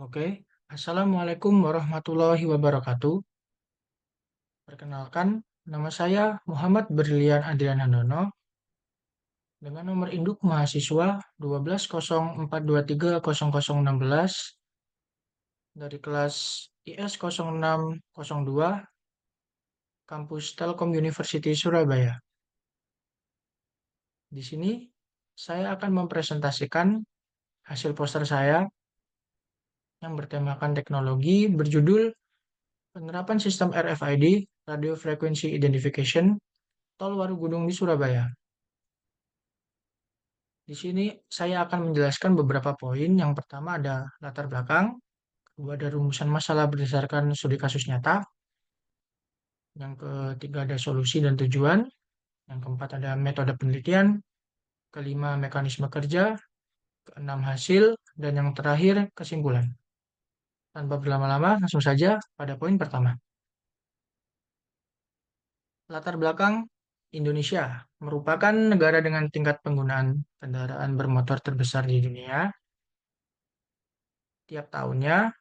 Oke, Assalamualaikum warahmatullahi wabarakatuh. Perkenalkan, nama saya Muhammad Berlian Adrian Handono dengan nomor induk mahasiswa 1204230016 dari kelas IS 0602 kampus Telkom University Surabaya. Di sini saya akan mempresentasikan hasil poster saya yang bertemakan teknologi berjudul Penerapan Sistem RFID Radio Frequency Identification Tol Warugunung di Surabaya. Di sini saya akan menjelaskan beberapa poin. Yang pertama ada latar belakang, kedua ada rumusan masalah berdasarkan studi kasus nyata, yang ketiga ada solusi dan tujuan, yang keempat ada metode penelitian, kelima mekanisme kerja, keenam hasil, dan yang terakhir kesimpulan. Tanpa berlama-lama, langsung saja pada poin pertama. Latar belakang Indonesia merupakan negara dengan tingkat penggunaan kendaraan bermotor terbesar di dunia. Tiap tahunnya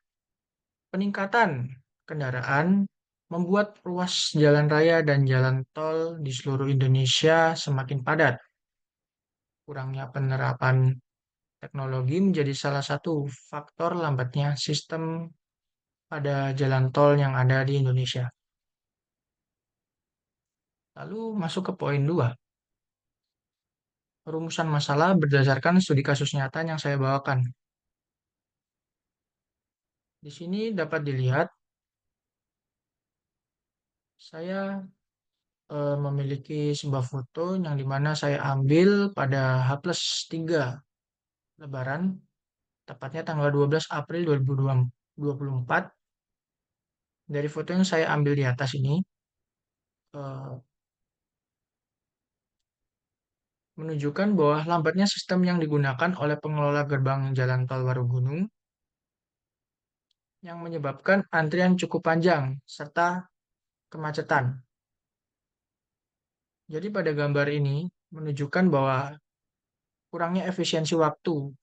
peningkatan kendaraan membuat ruas jalan raya dan jalan tol di seluruh Indonesia semakin padat. Kurangnya penerapan teknologi menjadi salah satu faktor lambatnya sistem pada jalan tol yang ada di Indonesia. Lalu masuk ke poin 2, rumusan masalah berdasarkan studi kasus nyata yang saya bawakan. Di sini dapat dilihat, saya memiliki sebuah foto yang dimana saya ambil pada H+3 Lebaran, tepatnya tanggal 12 April 2024. Dari foto yang saya ambil di atas ini, eh, menunjukkan bahwa lambatnya sistem yang digunakan oleh pengelola gerbang jalan tol Warugunung yang menyebabkan antrian cukup panjang serta kemacetan. Jadi pada gambar ini menunjukkan bahwa kurangnya efisiensi waktu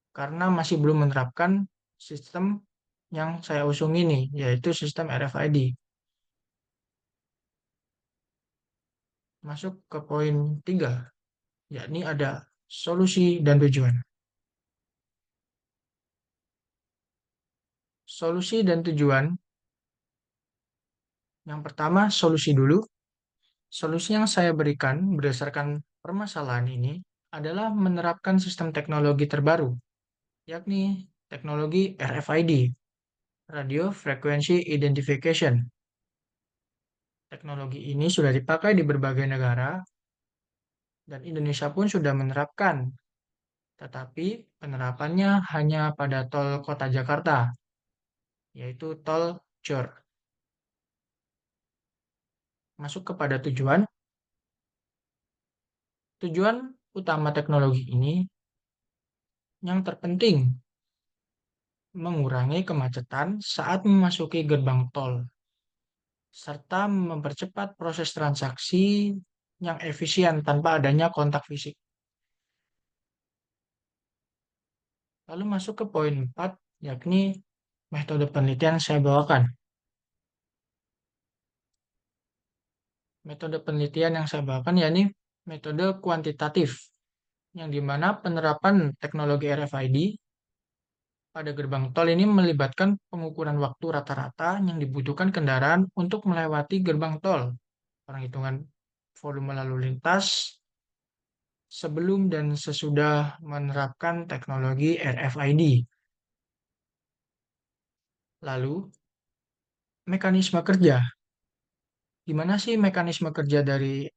karena masih belum menerapkan sistem yang saya usung ini, yaitu sistem RFID. Masuk ke poin 3, yakni ada solusi dan tujuan. Solusi dan tujuan, yang pertama solusi dulu. Solusi yang saya berikan berdasarkan permasalahan ini adalah menerapkan sistem teknologi terbaru, yakni teknologi RFID, Radio Frequency Identification. Teknologi ini sudah dipakai di berbagai negara dan Indonesia pun sudah menerapkan, tetapi penerapannya hanya pada tol Kota Jakarta, yaitu tol JOR. Masuk kepada tujuan. Tujuan utama teknologi ini yang terpenting mengurangi kemacetan saat memasuki gerbang tol, serta mempercepat proses transaksi yang efisien tanpa adanya kontak fisik. Lalu masuk ke poin 4, yakni metode penelitian saya bawakan. Metode penelitian yang saya bawakan yakni metode kuantitatif, yang dimana penerapan teknologi RFID pada gerbang tol ini melibatkan pengukuran waktu rata-rata yang dibutuhkan kendaraan untuk melewati gerbang tol, penghitungan volume lalu lintas sebelum dan sesudah menerapkan teknologi RFID. Lalu, mekanisme kerja. Gimana sih mekanisme kerja dari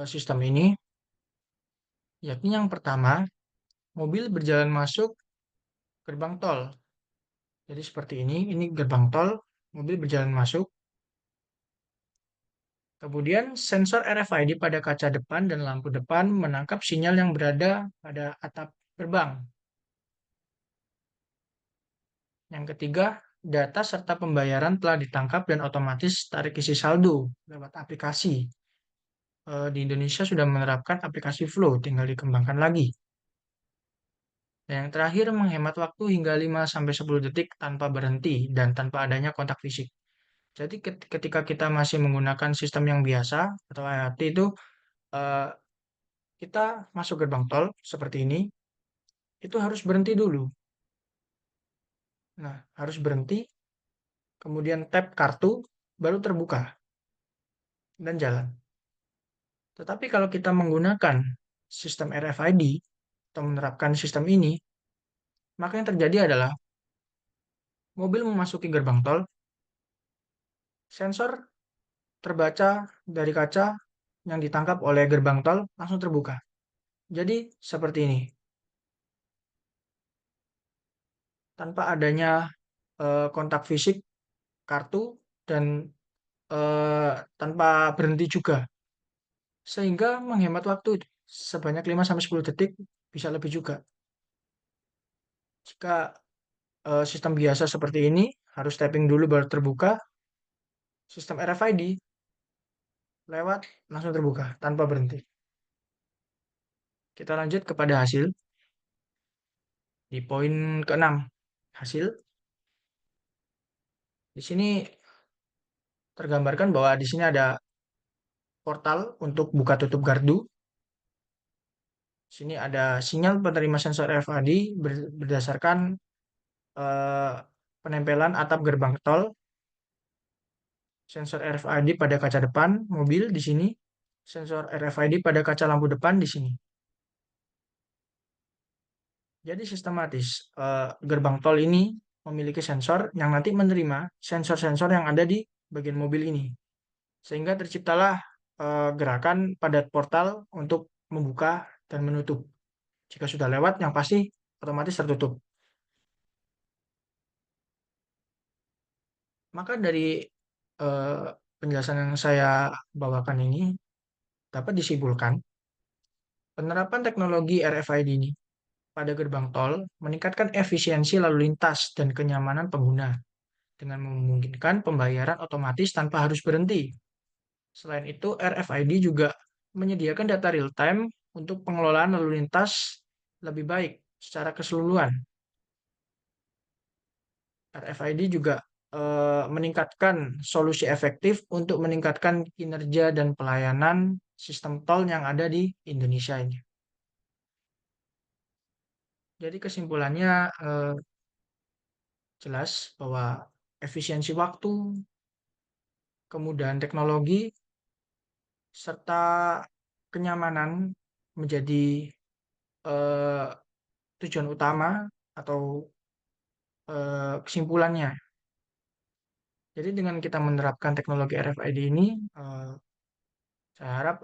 sistem ini? Yakni yang pertama, mobil berjalan masuk gerbang tol. Jadi seperti ini gerbang tol, mobil berjalan masuk. Kemudian sensor RFID pada kaca depan dan lampu depan menangkap sinyal yang berada pada atap gerbang. Yang ketiga, data serta pembayaran telah ditangkap dan otomatis tarik isi saldo lewat aplikasi. Di Indonesia sudah menerapkan aplikasi Flow, tinggal dikembangkan lagi. Dan yang terakhir, menghemat waktu hingga 5-10 detik tanpa berhenti dan tanpa adanya kontak fisik. Jadi ketika kita masih menggunakan sistem yang biasa atau IoT itu, eh, kita masuk gerbang tol seperti ini, itu harus berhenti dulu. Nah, harus berhenti, kemudian tap kartu, baru terbuka dan jalan. Tetapi kalau kita menggunakan sistem RFID atau menerapkan sistem ini, maka yang terjadi adalah mobil memasuki gerbang tol, sensor terbaca dari kaca yang ditangkap oleh gerbang tol langsung terbuka. Jadi seperti ini, tanpa adanya kontak fisik, kartu, dan tanpa berhenti juga. Sehingga menghemat waktu sebanyak 5-10 detik, bisa lebih juga. Jika sistem biasa seperti ini, harus tapping dulu baru terbuka, sistem RFID lewat langsung terbuka tanpa berhenti. Kita lanjut kepada hasil. Di poin ke-6, hasil. Di sini tergambarkan bahwa di sini ada portal untuk buka tutup gardu. Di sini ada sinyal penerima sensor RFID berdasarkan eh, penempelan atap gerbang tol, sensor RFID pada kaca depan mobil di sini, sensor RFID pada kaca lampu depan di sini. Jadi sistematis gerbang tol ini memiliki sensor yang nanti menerima sensor-sensor yang ada di bagian mobil ini. Sehingga terciptalah gerakan pada portal untuk membuka dan menutup. Jika sudah lewat, yang pasti otomatis tertutup. Maka dari eh, penjelasan yang saya bawakan ini dapat disimpulkan penerapan teknologi RFID ini pada gerbang tol meningkatkan efisiensi lalu lintas dan kenyamanan pengguna dengan memungkinkan pembayaran otomatis tanpa harus berhenti. Selain itu, RFID juga menyediakan data real time untuk pengelolaan lalu lintas lebih baik secara keseluruhan. RFID juga meningkatkan solusi efektif untuk meningkatkan kinerja dan pelayanan sistem tol yang ada di Indonesia ini. Jadi kesimpulannya jelas bahwa efisiensi waktu, kemudahan teknologi, serta kenyamanan menjadi eh, tujuan utama atau kesimpulannya. Jadi dengan kita menerapkan teknologi RFID ini, eh, saya harap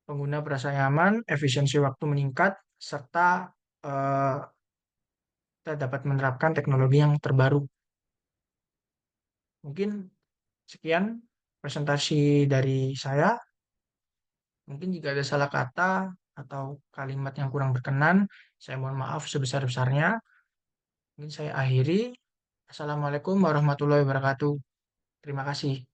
pengguna merasa nyaman, efisiensi waktu meningkat, serta eh, kita dapat menerapkan teknologi yang terbaru. Mungkin sekian presentasi dari saya. Mungkin jika ada salah kata atau kalimat yang kurang berkenan, saya mohon maaf sebesar-besarnya. Mungkin saya akhiri. Assalamualaikum warahmatullahi wabarakatuh. Terima kasih.